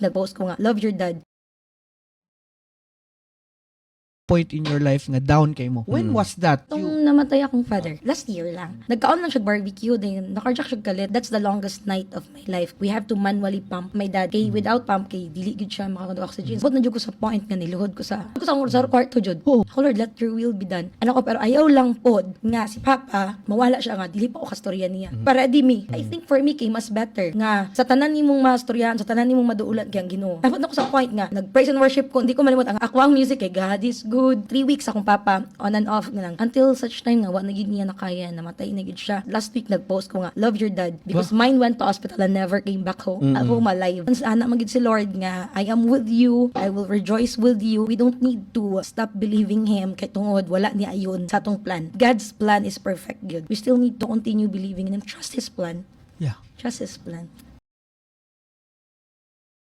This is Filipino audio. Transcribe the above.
nag-post ko nga, love your dad. Point in your life nga down kay mo. When was that? Nung namatay akong father, last year lang. Nagkaon lang siya barbecue, then nakarjak siya kalit. That's the longest night of my life. We have to manually pump my dad. Kay without pump, kay dili gud siya makakano oxygen. But na jud ko sa point nga niluhod ko sa kwarto jud. Oh, Lord, let your will be done. Ano ko, pero ayaw lang pod nga si Papa, mawala siya nga, dili pa ko kastorya niya. Para di me, I think for me, kay mas better nga sa tanan nimong mastoryahan, sa tanan nimong maduulan kay ang Ginoo. Dapat na ko sa point nga, nag-praise and worship ko, hindi ko malimot ang ako ang music kay God is good. 3 weeks akong papa, on and off nga lang. Until such time nga, naging niya na kaya, namatay na gid siya. Last week, nag-post ko nga, love your dad. Because mine went to hospital and never came back home. Home alive. Sana magid si Lord nga, I am with you, I will rejoice with you. We don't need to stop believing Him kay tungod, wala ni ayon sa atong plan. God's plan is perfect good. We still need to continue believing in Him. Trust His plan. Yeah. Trust His plan.